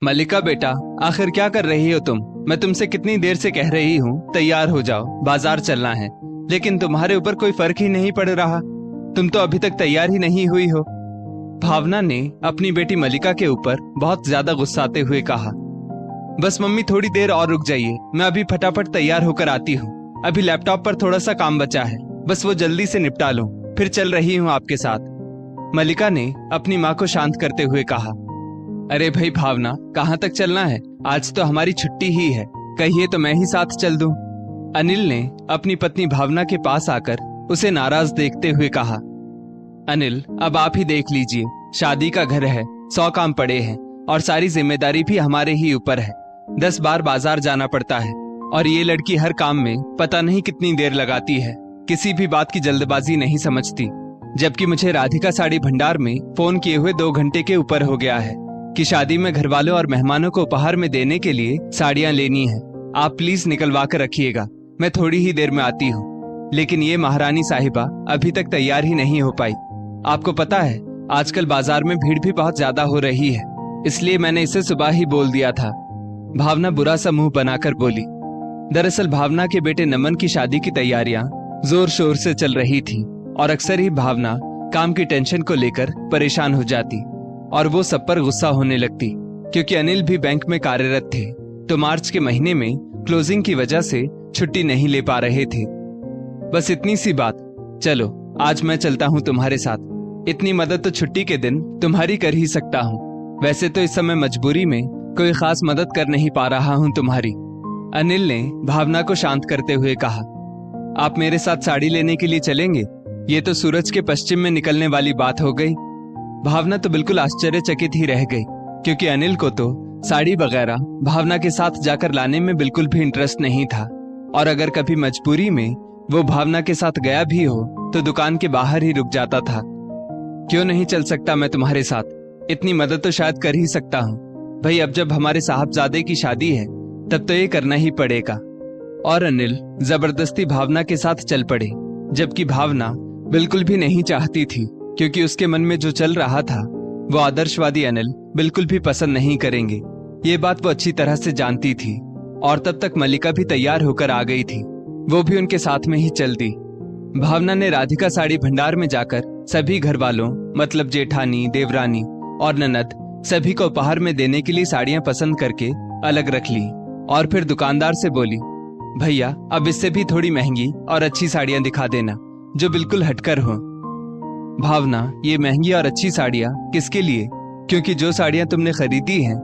मलिका बेटा, आखिर क्या कर रही हो तुम? मैं तुमसे कितनी देर से कह रही हूँ तैयार हो जाओ, बाजार चलना है, लेकिन तुम्हारे ऊपर कोई फर्क ही नहीं पड़ रहा। तुम तो अभी तक तैयार ही नहीं हुई हो। भावना ने अपनी बेटी मलिका के ऊपर बहुत ज्यादा गुस्साते हुए कहा। बस मम्मी थोड़ी देर और रुक जाइए, मैं अभी फटाफट तैयार होकर आती हूँ। अभी लैपटॉप पर थोड़ा सा काम बचा है, बस वो जल्दी से निपटा लूं, फिर चल रही हूँ आपके साथ। मलिका ने अपनी माँ को शांत करते हुए कहा। अरे भाई भावना, कहाँ तक चलना है? आज तो हमारी छुट्टी ही है, कहिए तो मैं ही साथ चल दूं। अनिल ने अपनी पत्नी भावना के पास आकर उसे नाराज देखते हुए कहा। अनिल, अब आप ही देख लीजिए, शादी का घर है, 100 काम पड़े हैं और सारी जिम्मेदारी भी हमारे ही ऊपर है। 10 बार बाजार जाना पड़ता है और ये लड़की हर काम में पता नहीं कितनी देर लगाती है, किसी भी बात की जल्दबाजी नहीं समझती। जबकि मुझे राधिका साड़ी भंडार में फोन किए हुए 2 घंटे के ऊपर हो गया है कि शादी में घर वालों और मेहमानों को उपहार में देने के लिए साड़ियां लेनी है। आप प्लीज निकलवा कर रखिएगा, मैं थोड़ी ही देर में आती हूँ। लेकिन ये महारानी साहिबा अभी तक तैयार ही नहीं हो पाई। आपको पता है आजकल बाजार में भीड़ भी बहुत ज्यादा हो रही है, इसलिए मैंने इसे सुबह ही बोल दिया था। भावना बुरा सा मुंह बनाकर बोली। दरअसल भावना के बेटे नमन की शादी की तैयारियां जोर शोर से चल रही थी और अक्सर ही भावना काम की टेंशन को लेकर परेशान हो जाती और वो सब पर गुस्सा होने लगती, क्योंकि अनिल भी बैंक में कार्यरत थे, तो मार्च के महीने में क्लोजिंग की वजह से छुट्टी नहीं ले पा रहे थे। बस इतनी सी बात। चलो आज मैं चलता हूँ तुम्हारे साथ। इतनी मदद तो छुट्टी के दिन तुम्हारी कर ही सकता हूँ। वैसे तो इस समय मजबूरी में कोई खास मदद कर नहीं पा रहा हूँ तुम्हारी। अनिल ने भावना को शांत करते हुए कहा। आप मेरे साथ साड़ी लेने के लिए चलेंगे? ये तो सूरज के पश्चिम में निकलने वाली बात हो गई। भावना तो बिल्कुल आश्चर्यचकित ही रह गई, क्योंकि अनिल को तो साड़ी वगैरह भावना के साथ जाकर लाने में बिल्कुल भी इंटरेस्ट नहीं था, और अगर कभी मजबूरी में वो भावना के साथ गया भी हो तो दुकान के बाहर ही रुक जाता था। क्यों नहीं चल सकता मैं तुम्हारे साथ? इतनी मदद तो शायद कर ही सकता हूँ। भाई अब जब हमारे साहबजादे की शादी है तब तो ये करना ही पड़ेगा। और अनिल जबरदस्ती भावना के साथ चल पड़े, जबकि भावना बिल्कुल भी नहीं चाहती थी, क्योंकि उसके मन में जो चल रहा था वो आदर्शवादी अनिल बिल्कुल भी पसंद नहीं करेंगे। ये बात वो अच्छी तरह से जानती थी। और तब तक मलिका भी तैयार होकर आ गई थी, वो भी उनके साथ में ही चल दी। भावना ने राधिका साड़ी भंडार में जाकर सभी घर वालों, मतलब जेठानी, देवरानी और ननद, सभी को उपहार में देने के लिए साड़ियां पसंद करके अलग रख ली और फिर दुकानदार से बोली, भैया अब इससे भी थोड़ी महंगी और अच्छी साड़ियां दिखा देना जो बिल्कुल हटकर हो। भावना, ये महंगी और अच्छी साड़ियां किसके लिए? क्योंकि जो साड़ियां तुमने खरीदी हैं